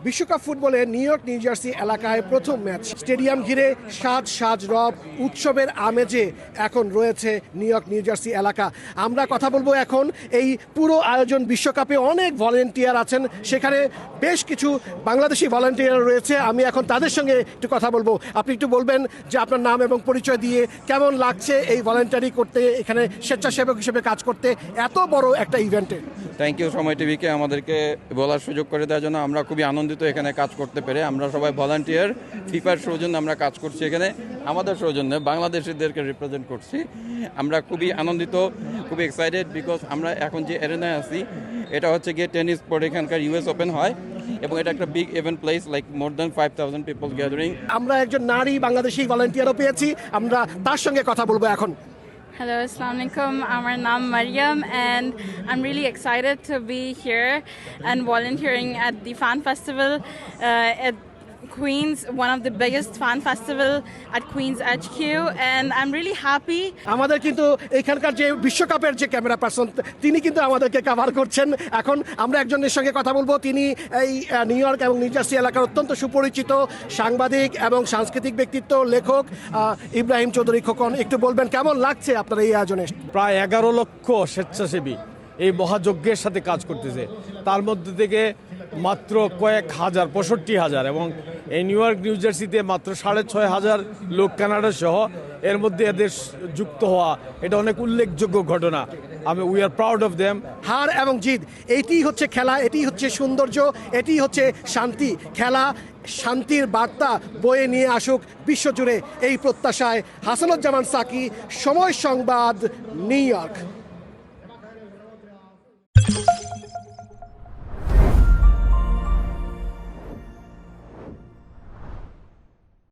বিশ্বকাপ ফুটবলে new York new jersey এলাকায় প্রথম ম্যাচ, স্টেডিয়াম ঘিরে সাজ রব উৎসবের আমেজে এখন রয়েছে নিউ ইয়র্ক নিউ জার্সি এলাকা। আমরা কথা বলবো এখন এই পুরো আয়োজন বিশ্বকাপে অনেক ভলেন্টিয়ার আছেন, সেখানে বেশ কিছু বাংলাদেশি ভলেন্টিয়ার রয়েছে। আমি এখন তাদের সঙ্গে একটু কথা বলবো। আপনি একটু বলবেন যে আপনার নাম এবং পরিচয় দিয়ে কেমন লাগছে এই ভলেন্টারি করতে, এখানে স্বেচ্ছাসেবক হিসেবে কাজ করতে এত বড় একটা ইভেন্টে। থ্যাংক ইউ সময় টিভিকে আমাদেরকে বলার সুযোগ করে দেওয়ার জন্য। আমরা খুবই আনন্দিত এখানে কাজ করতে পেরে। আমরা সবাই ভলান্টিয়ার, ফিফার সৌজন্যে আমরা কাজ করছি এখানে, আমাদের সৌজন্যে বাংলাদেশিদেরকে রিপ্রেজেন্ট করছি। আমরা খুবই আনন্দিত, খুবই এক্সাইটেড, বিকজ আমরা এখন যে এরিনায় আছি এটা হচ্ছে গিয়ে টেনিস স্পোর্ট, এখানকার ইউএস ওপেন হয় এবং এটা একটা big event place, like more than 5000 people gathering. আমরা একজন নারী বাংলাদেশি ভলান্টিয়ারও পেয়েছি, আমরা তার সঙ্গে কথা বলবো এখন। Hello, Assalamu alaikum. আমার নাম Mariam and I'm really excited to be here and volunteering at the fan festival at Queens, one of the biggest fan festival at Queens HQ, and I'm really happy. আমাদের কিন্তু এখানকার যে বিশ্বকাপের যে camera person তিনি কিন্তু আমাদেরকে cover করছেন। এখন আমরা একজনের সঙ্গে কথা বলবো, তিনি এই নিউ ইয়র্ক এবং নিউ জার্সি এলাকার অত্যন্ত সুপরিচিত সাংবাদিক এবং সাংস্কৃতিক ব্যক্তিত্ব, লেখক ইব্রাহিম চৌধুরী খোকন। একটু বলবেন কেমন লাগছে আপনার এই আয়োজনে? প্রায় 11 লক্ষ স্বেচ্ছাসেবী এই মহাযজ্ঞের সাথে কাজ করতেছে, তার মধ্যে থেকে মাত্র কয়েক হাজার, 65,000, এবং এই নিউ ইয়র্ক নিউ জার্সিতে মাত্র 6,500 লোক কানাডা সহ, এর মধ্যে এদের যুক্ত হওয়া এটা অনেক উল্লেখযোগ্য ঘটনা। We are proud of them. হার এবং জিত, এটি হচ্ছে খেলা, এটি হচ্ছে সৌন্দর্য, এটি হচ্ছে শান্তি। খেলা শান্তির বার্তা বয়ে নিয়ে আসুক বিশ্বজুড়ে, এই প্রত্যাশায় হাসানুজ্জামান সাকি, সময় সংবাদ, নিউ ইয়র্ক।